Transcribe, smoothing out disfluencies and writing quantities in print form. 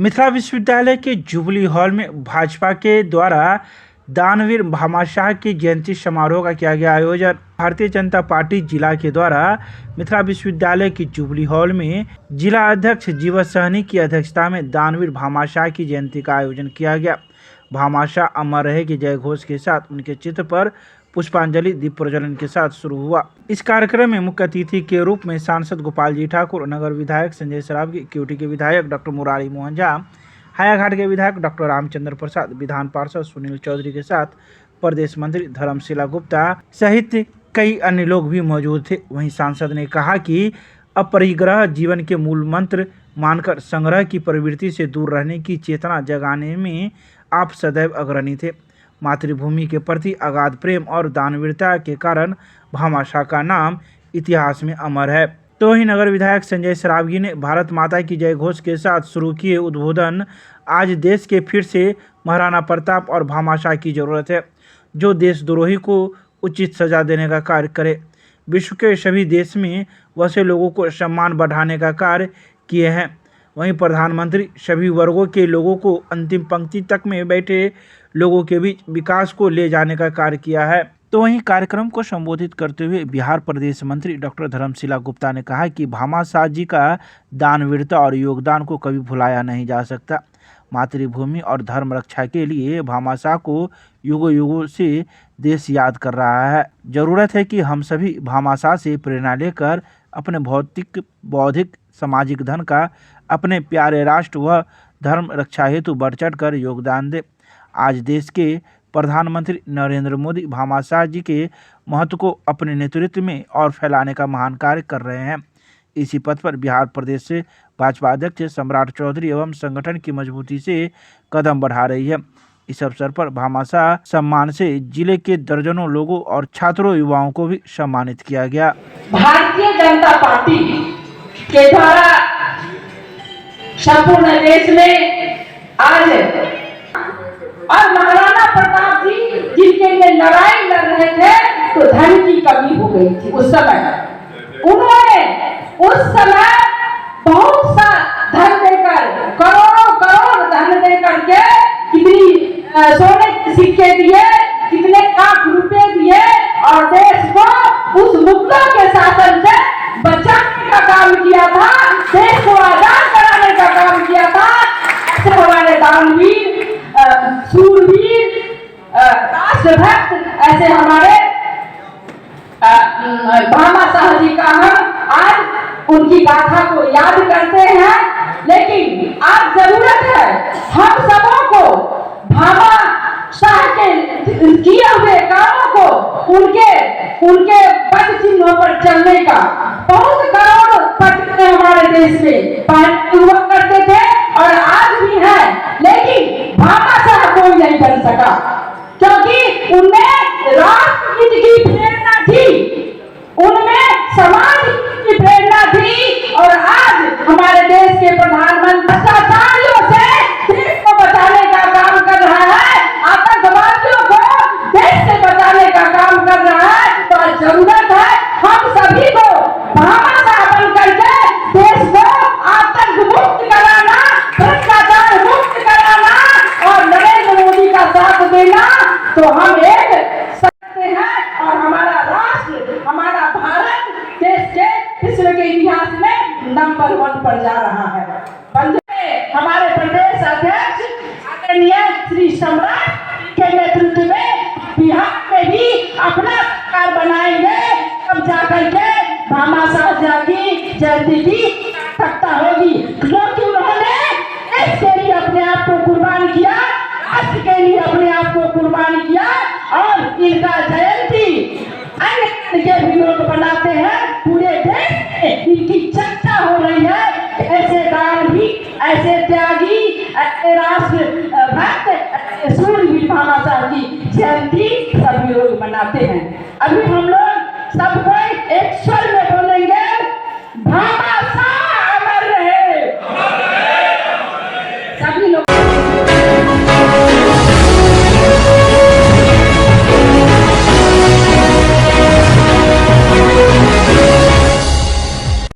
मिथिला विश्वविद्यालय के jubilee hall में भाजपा के द्वारा दानवीर भामाशाह की जयंती समारोह का किया गया आयोजन। भारतीय जनता पार्टी जिला के द्वारा मिथिला विश्वविद्यालय की जुबली हॉल में जिला अध्यक्ष जीवन सहनी की अध्यक्षता में दानवीर भामाशाह की जयंती का आयोजन किया गया। भामाशाह अमर रहे के जय घोष के साथ उनके चित्र पर पुष्पांजलि दीप प्रज्वलन के साथ शुरू हुआ। इस कार्यक्रम में मुख्य अतिथि के रूप में सांसद गोपाल जी ठाकुर, नगर विधायक संजय सरावगी, क्यूटी के विधायक डॉक्टर मुरारी मोहन झा, हायाघाट के विधायक डॉक्टर रामचंद्र प्रसाद, विधान पार्षद सुनील चौधरी के साथ प्रदेश मंत्री धर्मशिला गुप्ता सहित कई अन्य लोग भी मौजूद थे। वहीं सांसद ने कहा कि अपरिग्रह जीवन के मूल मंत्र मानकर संग्रह की प्रवृत्ति से दूर रहने की चेतना जगाने में आप सदैव अग्रणी थे। मातृभूमि के प्रति अगाध प्रेम और दानवीरता के कारण भामाशाह का नाम इतिहास में अमर है। तो ही नगर विधायक संजय सरावगी ने भारत माता की जय घोष के साथ शुरू किए उद्बोधन आज देश के फिर से महाराणा प्रताप और भामाशाह की जरूरत है, जो देशद्रोही को उचित सजा देने का कार्य करे। विश्व के सभी देश में वैसे लोगों को सम्मान बढ़ाने का कार्य किए हैं। वहीं प्रधानमंत्री सभी वर्गों के लोगों को अंतिम पंक्ति तक में बैठे लोगों के बीच विकास को ले जाने का कार्य किया है। तो वहीं कार्यक्रम को संबोधित करते हुए बिहार प्रदेश मंत्री डॉक्टर धर्मशिला गुप्ता ने कहा कि भामाशाह जी का दानवीरता और योगदान को कभी भुलाया नहीं जा सकता। मातृभूमि और धर्म रक्षा के लिए भामाशाह को युगों युगों से देश याद कर रहा है। जरूरत है कि हम सभी भामाशाह से प्रेरणा लेकर अपने भौतिक, बौद्धिक, सामाजिक धन का अपने प्यारे राष्ट्र व धर्म रक्षा हेतु बढ़ चढ़ कर योगदान दें। आज देश के प्रधानमंत्री नरेंद्र मोदी भामाशाह जी के महत्व को अपने नेतृत्व में और फैलाने का महान कार्य कर रहे हैं। इसी पथ पर बिहार प्रदेश से भाजपा अध्यक्ष सम्राट चौधरी एवं संगठन की मजबूती से कदम बढ़ा रही है। इस अवसर पर भामाशाह सम्मान से जिले के दर्जनों लोगों और छात्रों युवाओं को भी सम्मानित किया गया। भारतीय जनता पार्टी के द्वारा संपूर्ण देश में आज और महाराणा प्रताप जी जिनके लिए लड़ाई लड़ रहे थे तो धन की कमी हो गई थी उस समय। उन्होंने उस समय बहुत सा धन देकर, करोड़ों करोड़ धन देकर के कितनी सोने के सिक्के दिए, कितने लाख रुपए दिए और देश को उस मुगलों के शासन से बचाने का काम किया था, देश को आजाद कराने का काम किया था। ऐसे हमारे दानवीर, सूरवीर, राष्ट्रभक्त, ऐसे हमारे भामाशाह जी का हम आज उनकी गाथा को याद करते हैं। लेकिन आज जरूरत है हम सबों को भामाशाह के किए हुए कामों को उनके पद चिन्हों पर चलने का। बहुत करोड़ पद हमारे देश में हुआ करते थे और आज भी है, लेकिन भामाशाह कोई नहीं बन सका क्योंकि उनमें राष्ट्रहित की प्रेरणा थी, उनमें समाज की प्रेरणा थी। और आज हमारे देश के प्रधानमंत्री भ्रष्टाचारियों से देश को बचाने का काम कर रहा है, आतंकवादियों को देश से बचाने का काम कर रहा है। तो जरूरत है हम सभी को भामाशाह बन करके देश को आतंक मुक्त कराना, भ्रष्टाचार मुक्त कराना और नरेंद्र मोदी का साथ देना। तो हम एक सकते हैं और हमारा राष्ट्र, हमारा भारत देश के विश्व के इतिहास में नंबर 1 पर जा रहा है। हमारे प्रदेश अध्यक्ष आदरणीय श्री सम्राट के नेतृत्व में बिहार में भी अपना सरकार बनाएंगे, तब जाकर के भामाशाह जी की जयंती की सत्ता होगी, क्योंकि उन्होंने देश के लिए अपने आप को कुर्बान किया, राष्ट्र के लिए अपने आप को कुर्बान किया। और इनका जयंती अन्य के भी लोग बनाते हैं, पूरे देश में इनकी चर्चा हो रही है। ऐसे दानवी, ऐसे त्यागी, ऐसे राष्ट्र भक्त सूरवीर भामाशाह की जयंती सभी लोग मनाते हैं। अभी हम लोग सब कोई एक स्वर में